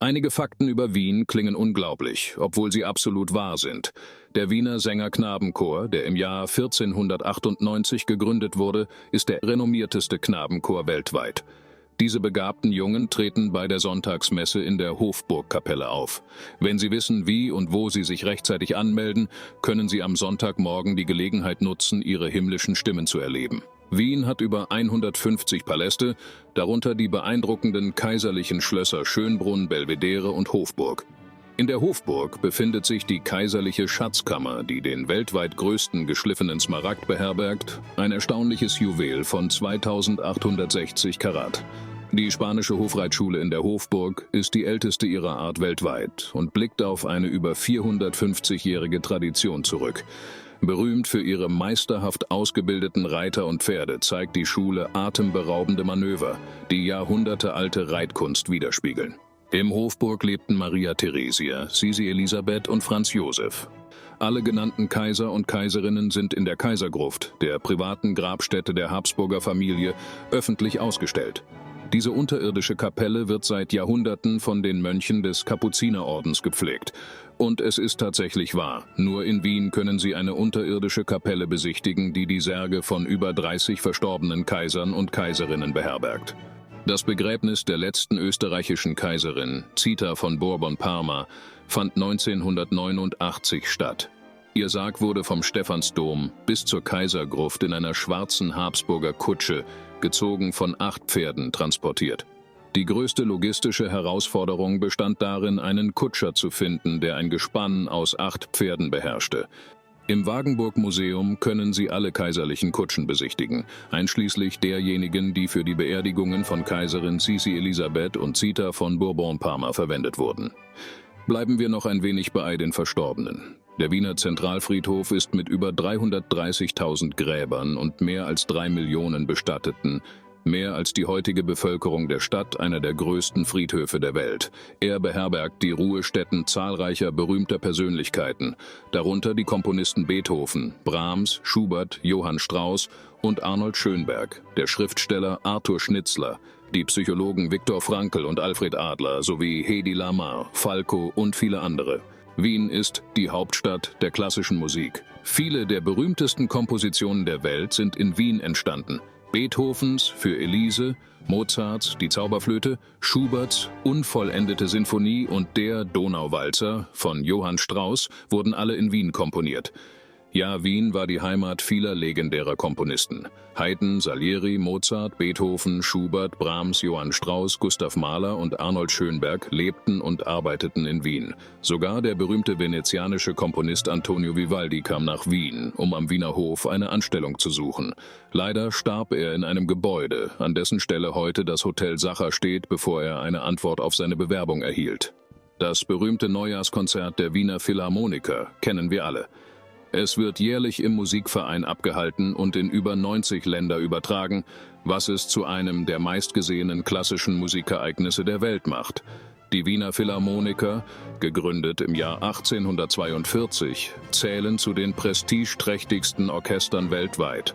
Einige Fakten über Wien klingen unglaublich, obwohl sie absolut wahr sind. Der Wiener Sänger-Knabenchor, der im Jahr 1498 gegründet wurde, ist der renommierteste Knabenchor weltweit. Diese begabten Jungen treten bei der Sonntagsmesse in der Hofburgkapelle auf. Wenn Sie wissen, wie und wo Sie sich rechtzeitig anmelden, können Sie am Sonntagmorgen die Gelegenheit nutzen, ihre himmlischen Stimmen zu erleben. Wien hat über 150 Paläste, darunter die beeindruckenden kaiserlichen Schlösser Schönbrunn, Belvedere und Hofburg. In der Hofburg befindet sich die kaiserliche Schatzkammer, die den weltweit größten geschliffenen Smaragd beherbergt, ein erstaunliches Juwel von 2860 Karat. Die spanische Hofreitschule in der Hofburg ist die älteste ihrer Art weltweit und blickt auf eine über 450-jährige Tradition zurück. Berühmt für ihre meisterhaft ausgebildeten Reiter und Pferde zeigt die Schule atemberaubende Manöver, die jahrhundertealte Reitkunst widerspiegeln. Im Hofburg lebten Maria Theresia, Sisi Elisabeth und Franz Josef. Alle genannten Kaiser und Kaiserinnen sind in der Kaisergruft, der privaten Grabstätte der Habsburger Familie, öffentlich ausgestellt. Diese unterirdische Kapelle wird seit Jahrhunderten von den Mönchen des Kapuzinerordens gepflegt. Und es ist tatsächlich wahr, nur in Wien können Sie eine unterirdische Kapelle besichtigen, die die Särge von über 30 verstorbenen Kaisern und Kaiserinnen beherbergt. Das Begräbnis der letzten österreichischen Kaiserin, Zita von Bourbon-Parma, fand 1989 statt. Ihr Sarg wurde vom Stephansdom bis zur Kaisergruft in einer schwarzen Habsburger Kutsche, gezogen von 8 Pferden, transportiert. Die größte logistische Herausforderung bestand darin, einen Kutscher zu finden, der ein Gespann aus 8 Pferden beherrschte. Im Wagenburg-Museum können Sie alle kaiserlichen Kutschen besichtigen, einschließlich derjenigen, die für die Beerdigungen von Kaiserin Sisi Elisabeth und Zita von Bourbon-Parma verwendet wurden. Bleiben wir noch ein wenig bei den Verstorbenen. Der Wiener Zentralfriedhof ist mit über 330.000 Gräbern und mehr als 3 Millionen Bestatteten, mehr als die heutige Bevölkerung der Stadt, einer der größten Friedhöfe der Welt. Er beherbergt die Ruhestätten zahlreicher berühmter Persönlichkeiten, darunter die Komponisten Beethoven, Brahms, Schubert, Johann Strauss und Arnold Schönberg, der Schriftsteller Arthur Schnitzler, die Psychologen Viktor Frankl und Alfred Adler sowie Hedy Lamarr, Falco und viele andere. Wien ist die Hauptstadt der klassischen Musik. Viele der berühmtesten Kompositionen der Welt sind in Wien entstanden. Beethovens für Elise, Mozarts Die Zauberflöte, Schuberts Unvollendete Sinfonie und der Donauwalzer von Johann Strauss wurden alle in Wien komponiert. Ja, Wien war die Heimat vieler legendärer Komponisten. Haydn, Salieri, Mozart, Beethoven, Schubert, Brahms, Johann Strauss, Gustav Mahler und Arnold Schönberg lebten und arbeiteten in Wien. Sogar der berühmte venezianische Komponist Antonio Vivaldi kam nach Wien, um am Wiener Hof eine Anstellung zu suchen. Leider starb er in einem Gebäude, an dessen Stelle heute das Hotel Sacher steht, bevor er eine Antwort auf seine Bewerbung erhielt. Das berühmte Neujahrskonzert der Wiener Philharmoniker kennen wir alle. Es wird jährlich im Musikverein abgehalten und in über 90 Länder übertragen, was es zu einem der meistgesehenen klassischen Musikereignisse der Welt macht. Die Wiener Philharmoniker, gegründet im Jahr 1842, zählen zu den prestigeträchtigsten Orchestern weltweit.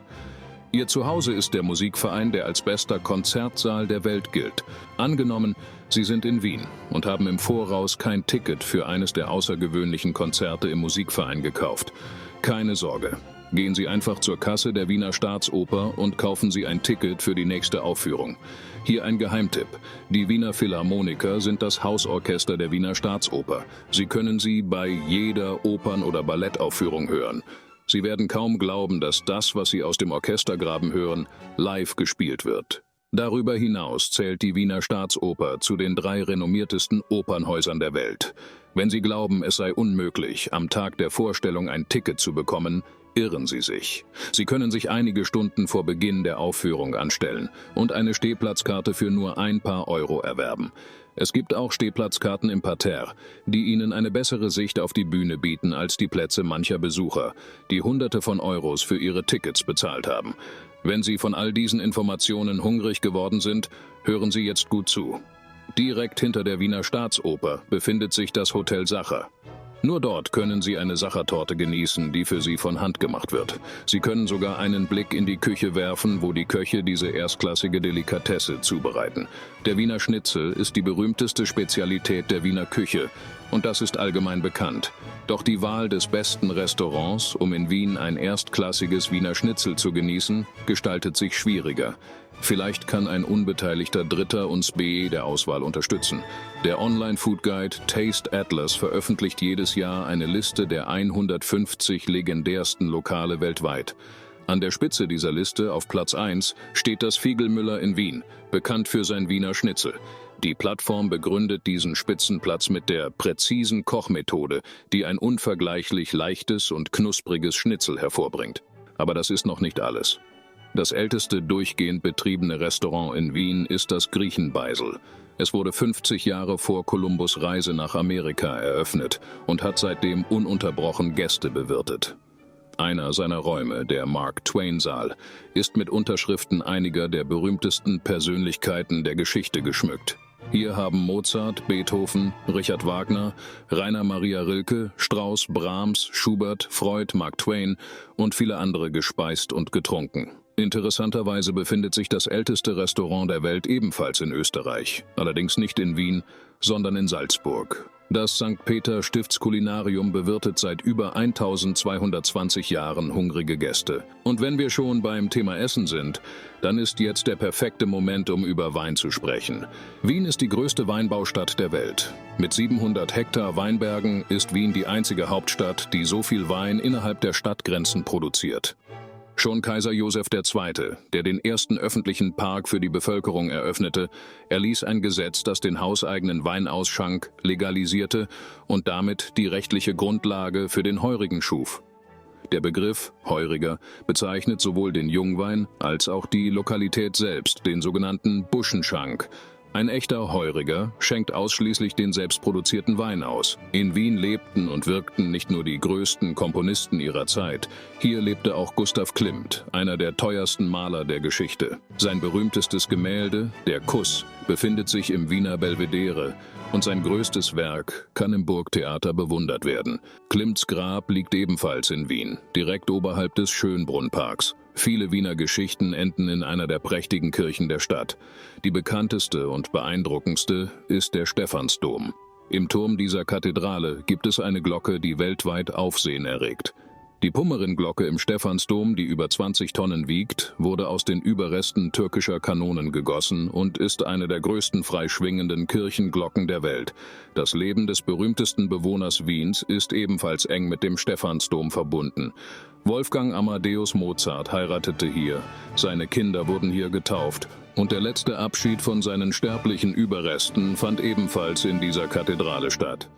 Ihr Zuhause ist der Musikverein, der als bester Konzertsaal der Welt gilt. Angenommen, Sie sind in Wien und haben im Voraus kein Ticket für eines der außergewöhnlichen Konzerte im Musikverein gekauft. Keine Sorge. Gehen Sie einfach zur Kasse der Wiener Staatsoper und kaufen Sie ein Ticket für die nächste Aufführung. Hier ein Geheimtipp. Die Wiener Philharmoniker sind das Hausorchester der Wiener Staatsoper. Sie können sie bei jeder Opern- oder Ballettaufführung hören. Sie werden kaum glauben, dass das, was Sie aus dem Orchestergraben hören, live gespielt wird. Darüber hinaus zählt die Wiener Staatsoper zu den 3 renommiertesten Opernhäusern der Welt. Wenn Sie glauben, es sei unmöglich, am Tag der Vorstellung ein Ticket zu bekommen, irren Sie sich. Sie können sich einige Stunden vor Beginn der Aufführung anstellen und eine Stehplatzkarte für nur ein paar Euro erwerben. Es gibt auch Stehplatzkarten im Parterre, die Ihnen eine bessere Sicht auf die Bühne bieten als die Plätze mancher Besucher, die Hunderte von Euros für ihre Tickets bezahlt haben. Wenn Sie von all diesen Informationen hungrig geworden sind, hören Sie jetzt gut zu. Direkt hinter der Wiener Staatsoper befindet sich das Hotel Sacher. Nur dort können Sie eine Sachertorte genießen, die für Sie von Hand gemacht wird. Sie können sogar einen Blick in die Küche werfen, wo die Köche diese erstklassige Delikatesse zubereiten. Der Wiener Schnitzel ist die berühmteste Spezialität der Wiener Küche und das ist allgemein bekannt. Doch die Wahl des besten Restaurants, um in Wien ein erstklassiges Wiener Schnitzel zu genießen, gestaltet sich schwieriger. Vielleicht kann ein unbeteiligter Dritter uns bei der Auswahl unterstützen. Der Online-Food-Guide Taste Atlas veröffentlicht jedes Jahr eine Liste der 150 legendärsten Lokale weltweit. An der Spitze dieser Liste, auf Platz 1, steht das Figlmüller in Wien, bekannt für sein Wiener Schnitzel. Die Plattform begründet diesen Spitzenplatz mit der präzisen Kochmethode, die ein unvergleichlich leichtes und knuspriges Schnitzel hervorbringt. Aber das ist noch nicht alles. Das älteste durchgehend betriebene Restaurant in Wien ist das Griechenbeisel. Es wurde 50 Jahre vor Kolumbus' Reise nach Amerika eröffnet und hat seitdem ununterbrochen Gäste bewirtet. Einer seiner Räume, der Mark-Twain-Saal, ist mit Unterschriften einiger der berühmtesten Persönlichkeiten der Geschichte geschmückt. Hier haben Mozart, Beethoven, Richard Wagner, Rainer Maria Rilke, Strauss, Brahms, Schubert, Freud, Mark Twain und viele andere gespeist und getrunken. Interessanterweise befindet sich das älteste Restaurant der Welt ebenfalls in Österreich, allerdings nicht in Wien, sondern in Salzburg. Das St. Peter Stiftskulinarium bewirtet seit über 1220 Jahren hungrige Gäste. Und wenn wir schon beim Thema Essen sind, dann ist jetzt der perfekte Moment, um über Wein zu sprechen. Wien ist die größte Weinbaustadt der Welt. Mit 700 Hektar Weinbergen ist Wien die einzige Hauptstadt, die so viel Wein innerhalb der Stadtgrenzen produziert. Schon Kaiser Joseph II., der den ersten öffentlichen Park für die Bevölkerung eröffnete, erließ ein Gesetz, das den hauseigenen Weinausschank legalisierte und damit die rechtliche Grundlage für den Heurigen schuf. Der Begriff Heuriger bezeichnet sowohl den Jungwein als auch die Lokalität selbst, den sogenannten Buschenschank. Ein echter Heuriger schenkt ausschließlich den selbstproduzierten Wein aus. In Wien lebten und wirkten nicht nur die größten Komponisten ihrer Zeit. Hier lebte auch Gustav Klimt, einer der teuersten Maler der Geschichte. Sein berühmtestes Gemälde, der Kuss, befindet sich im Wiener Belvedere und sein größtes Werk kann im Burgtheater bewundert werden. Klimts Grab liegt ebenfalls in Wien, direkt oberhalb des Schönbrunn-Parks. Viele Wiener Geschichten enden in einer der prächtigen Kirchen der Stadt. Die bekannteste und beeindruckendste ist der Stephansdom. Im Turm dieser Kathedrale gibt es eine Glocke, die weltweit Aufsehen erregt. Die Pummerin-Glocke im Stephansdom, die über 20 Tonnen wiegt, wurde aus den Überresten türkischer Kanonen gegossen und ist eine der größten frei schwingenden Kirchenglocken der Welt. Das Leben des berühmtesten Bewohners Wiens ist ebenfalls eng mit dem Stephansdom verbunden. Wolfgang Amadeus Mozart heiratete hier, seine Kinder wurden hier getauft und der letzte Abschied von seinen sterblichen Überresten fand ebenfalls in dieser Kathedrale statt.